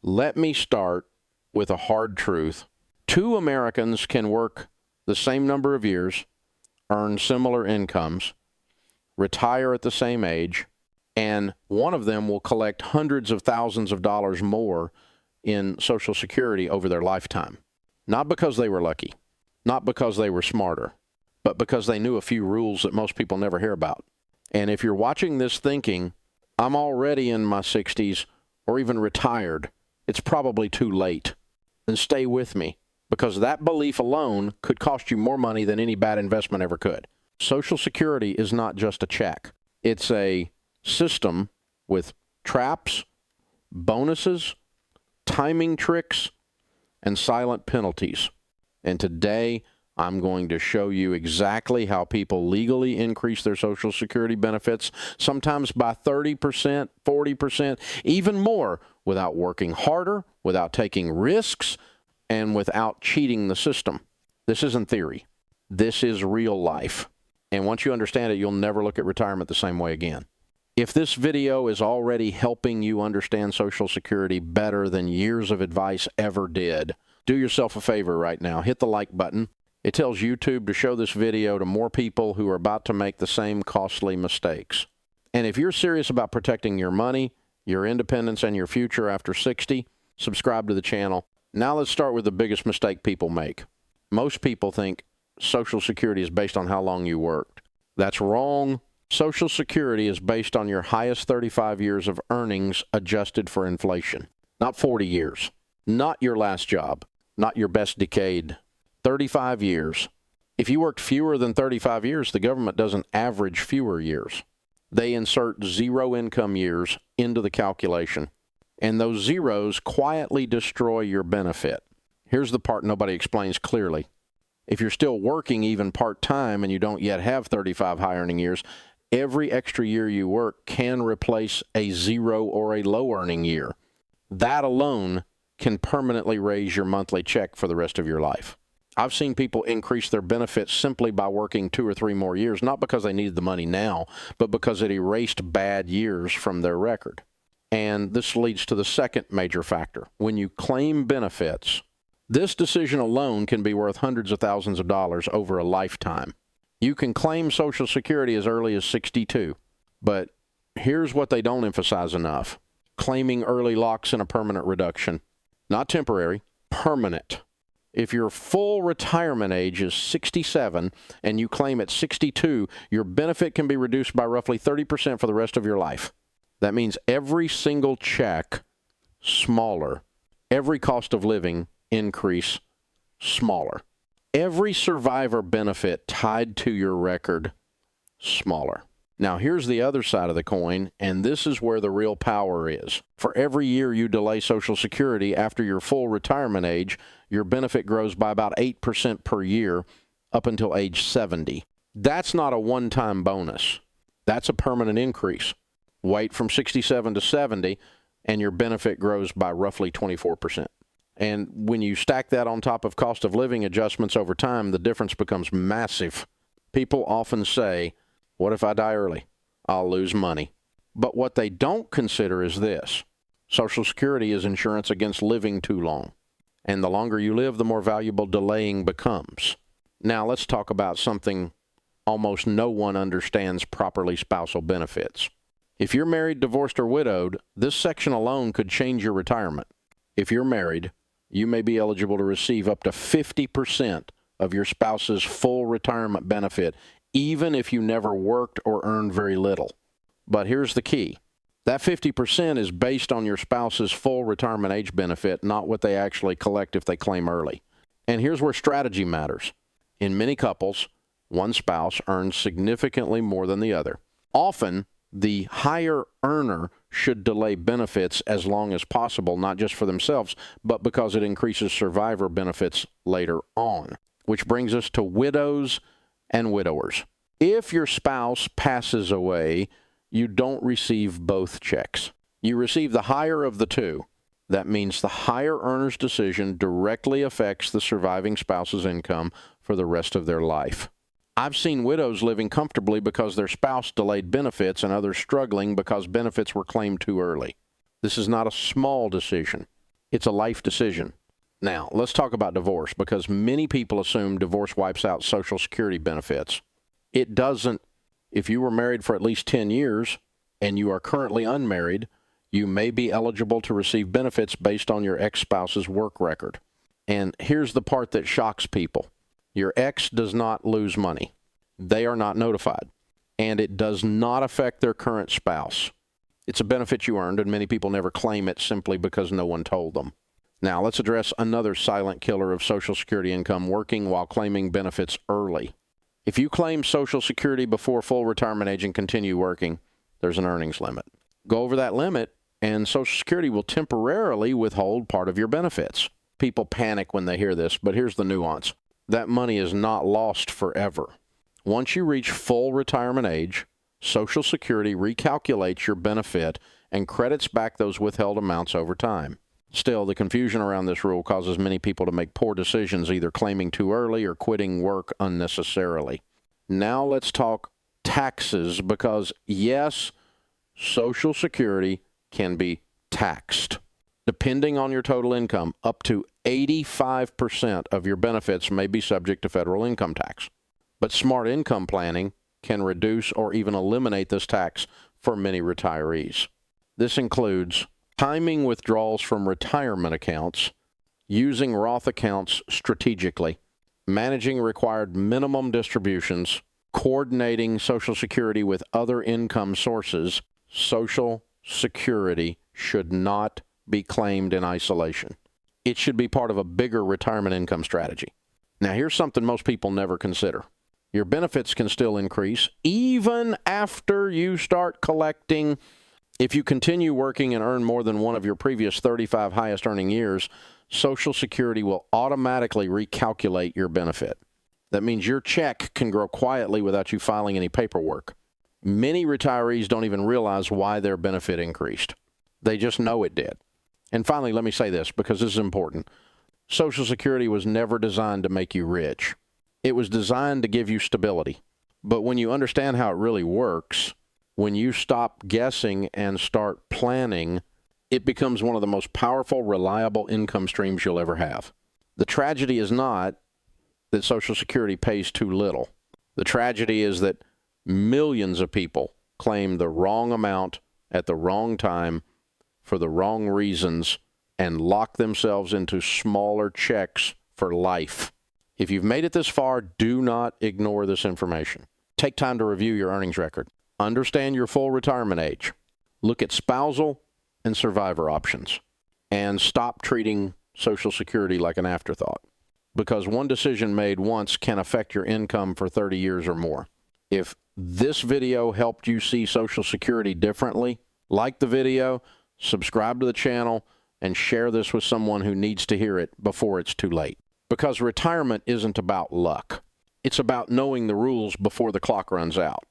Let me start with a hard truth. Two Americans can work the same number of years, earn similar incomes, retire at the same age, and one of them will collect hundreds of thousands of dollars more in Social Security over their lifetime. Not because they were lucky, not because they were smarter, but because they knew a few rules that most people never hear about. And if you're watching this thinking, I'm already in my 60s or even retired, it's probably too late, then stay with me, because that belief alone could cost you more money than any bad investment ever could. Social Security is not just a check. It's a system with traps, bonuses, timing tricks, and silent penalties. And today, I'm going to show you exactly how people legally increase their Social Security benefits, sometimes by 30%, 40%, even more, without working harder, without taking risks, and without cheating the system. This isn't theory. This is real life. And once you understand it, you'll never look at retirement the same way again. If this video is already helping you understand Social Security better than years of advice ever did, do yourself a favor right now. Hit the like button. It tells YouTube to show this video to more people who are about to make the same costly mistakes. And if you're serious about protecting your money, your independence, and your future after 60, subscribe to the channel. Now let's start with the biggest mistake people make. Most people think Social Security is based on how long you worked. That's wrong. Social Security is based on your highest 35 years of earnings adjusted for inflation. Not 40 years. Not your last job. Not your best decade. 35 years. If you worked fewer than 35 years, the government doesn't average fewer years. They insert zero income years into the calculation. And those zeros quietly destroy your benefit. Here's the part nobody explains clearly. If you're still working even part-time and you don't yet have 35 high-earning years, every extra year you work can replace a zero or a low-earning year. That alone can permanently raise your monthly check for the rest of your life. I've seen people increase their benefits simply by working 2 or 3 more years, not because they needed the money now, but because it erased bad years from their record. And this leads to the second major factor. When you claim benefits, this decision alone can be worth hundreds of thousands of dollars over a lifetime. You can claim Social Security as early as 62, but here's what they don't emphasize enough. Claiming early locks in a permanent reduction. Not temporary, permanent. If your full retirement age is 67 and you claim at 62, your benefit can be reduced by roughly 30% for the rest of your life. That means every single check smaller, every cost of living increase smaller, every survivor benefit tied to your record smaller. Now, here's the other side of the coin, and this is where the real power is. For every year you delay Social Security after your full retirement age, your benefit grows by about 8% per year up until age 70. That's not a one-time bonus. That's a permanent increase. Wait from 67 to 70, and your benefit grows by roughly 24%. And when you stack that on top of cost of living adjustments over time, the difference becomes massive. People often say, what if I die early? I'll lose money. But what they don't consider is this. Social Security is insurance against living too long. And the longer you live, the more valuable delaying becomes. Now let's talk about something almost no one understands properly: spousal benefits. If you're married, divorced, or widowed, this section alone could change your retirement. If you're married, you may be eligible to receive up to 50% of your spouse's full retirement benefit, even if you never worked or earned very little. But here's the key. That 50% is based on your spouse's full retirement age benefit, not what they actually collect if they claim early. And here's where strategy matters. In many couples, one spouse earns significantly more than the other. Often, the higher earner should delay benefits as long as possible, not just for themselves, but because it increases survivor benefits later on. Which brings us to widows and widowers. If your spouse passes away, you don't receive both checks. You receive the higher of the two. That means the higher earner's decision directly affects the surviving spouse's income for the rest of their life. I've seen widows living comfortably because their spouse delayed benefits and others struggling because benefits were claimed too early. This is not a small decision. It's a life decision. Now, let's talk about divorce, because many people assume divorce wipes out Social Security benefits. It doesn't. If you were married for at least 10 years and you are currently unmarried, you may be eligible to receive benefits based on your ex-spouse's work record. And here's the part that shocks people. Your ex does not lose money. They are not notified. And it does not affect their current spouse. It's a benefit you earned, and many people never claim it simply because no one told them. Now, let's address another silent killer of Social Security income: working while claiming benefits early. If you claim Social Security before full retirement age and continue working, there's an earnings limit. Go over that limit, and Social Security will temporarily withhold part of your benefits. People panic when they hear this, but here's the nuance. That money is not lost forever. Once you reach full retirement age, Social Security recalculates your benefit and credits back those withheld amounts over time. Still, the confusion around this rule causes many people to make poor decisions, either claiming too early or quitting work unnecessarily. Now let's talk taxes, because yes, Social Security can be taxed. Depending on your total income, up to 85% of your benefits may be subject to federal income tax. But smart income planning can reduce or even eliminate this tax for many retirees. This includes timing withdrawals from retirement accounts, using Roth accounts strategically, managing required minimum distributions, coordinating Social Security with other income sources. Social Security should not be claimed in isolation. It should be part of a bigger retirement income strategy. Now, here's something most people never consider. Your benefits can still increase even after you start collecting. If you continue working and earn more than one of your previous 35 highest earning years, Social Security will automatically recalculate your benefit. That means your check can grow quietly without you filing any paperwork. Many retirees don't even realize why their benefit increased. They just know it did. And finally, let me say this, because this is important. Social Security was never designed to make you rich. It was designed to give you stability. But when you understand how it really works, when you stop guessing and start planning, it becomes one of the most powerful, reliable income streams you'll ever have. The tragedy is not that Social Security pays too little. The tragedy is that millions of people claim the wrong amount at the wrong time for the wrong reasons and lock themselves into smaller checks for life. If you've made it this far, do not ignore this information. Take time to review your earnings record. Understand your full retirement age. Look at spousal and survivor options. And stop treating Social Security like an afterthought, because one decision made once can affect your income for 30 years or more. If this video helped you see Social Security differently, like the video, subscribe to the channel, and share this with someone who needs to hear it before it's too late. Because retirement isn't about luck. It's about knowing the rules before the clock runs out.